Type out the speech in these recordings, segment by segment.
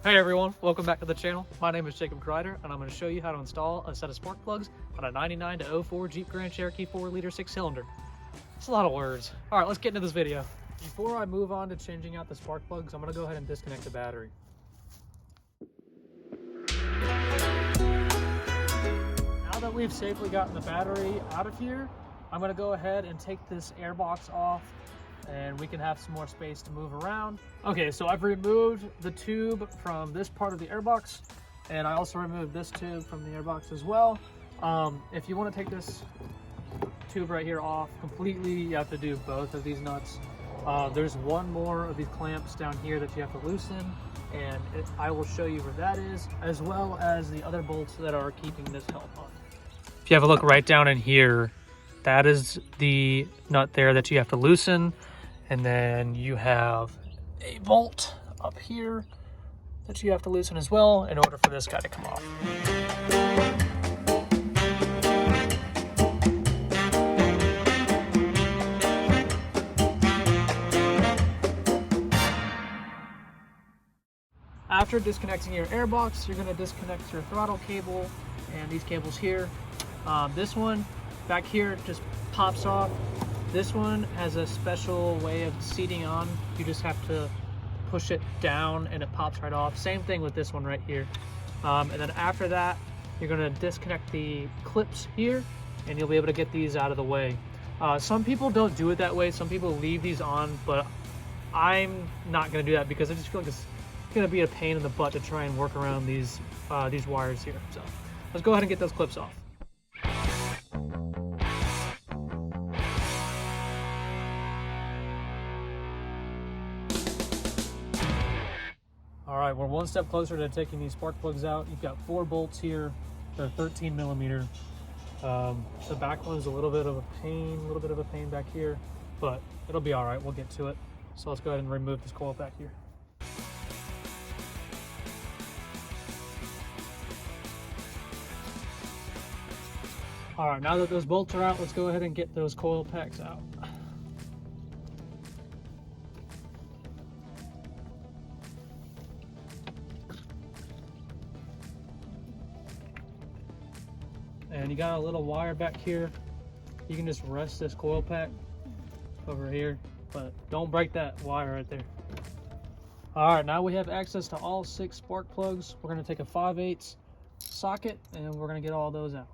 Hey everyone, welcome back to the channel. My name is Jacob Kreider, and I'm going to show you how to install a set of spark plugs on a 99 to 04 Jeep Grand Cherokee 4-liter 6-cylinder. It's a lot of words. All right, let's get into this video. Before I move on to changing out the spark plugs, I'm going to go ahead and disconnect the battery. Now that we've safely gotten the battery out of here, I'm going to go ahead and take this airbox off and we can have some more space to move around. Okay, so I've removed the tube from this part of the airbox, and I also removed this tube from the airbox as well. If you want to take this tube right here off completely, you have to do both of these nuts. There's one more of these clamps down here that you have to loosen, and I will show you where that is, as well as the other bolts that are keeping this held on. If you have a look right down in here, that is the nut there that you have to loosen. And then you have a bolt up here that you have to loosen as well in order for this guy to come off. After disconnecting your airbox, you're going to disconnect your throttle cable and these cables here. This one back here just pops off. This one has a special way of seating on. You just have to push it down and it pops right off. Same thing with this one right here. And then after that, you're gonna disconnect the clips here and you'll be able to get these out of the way. Some people don't do it that way. Some people leave these on, but I'm not gonna do that because I just feel like it's gonna be a pain in the butt to try and work around these wires here. So let's go ahead and get those clips off. All right, we're one step closer to taking these spark plugs out. You've got 4 bolts here. They're 13 millimeter. The back one's a little bit of a pain back here, but it'll be all right. We'll get to it. So let's go ahead and remove this coil back here. All right, now that those bolts are out, let's go ahead and get those coil packs out. And you got a little wire back here. You can just rest this coil pack over here, but don't break that wire right there. All right, now we have access to all 6 spark plugs. We're gonna take a 5/8 socket and we're gonna get all those out.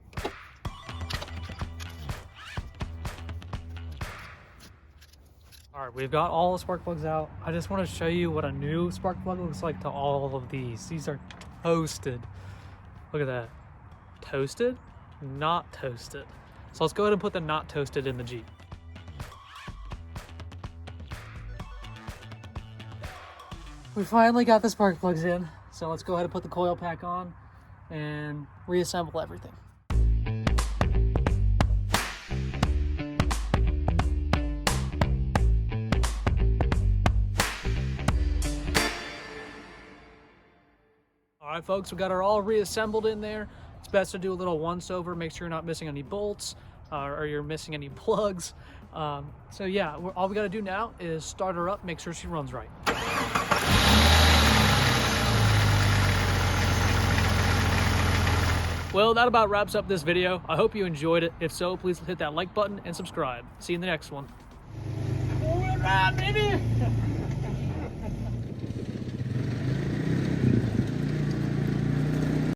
All right, we've got all the spark plugs out. I just want to show you what a new spark plug looks like to all of these. These are toasted. Look at that. Toasted? Not toasted. So let's go ahead and put the not toasted in the Jeep. We finally got the spark plugs in. So let's go ahead and put the coil pack on and reassemble everything. All right, folks, we got our all reassembled in there. It's best to do a little once over, make sure you're not missing any bolts or you're missing any plugs. So yeah, all we got to do now is start her up, make sure she runs right. Well, that about wraps up this video. I hope you enjoyed it. If so, please hit that like button and subscribe. See you in the next one. All right, baby.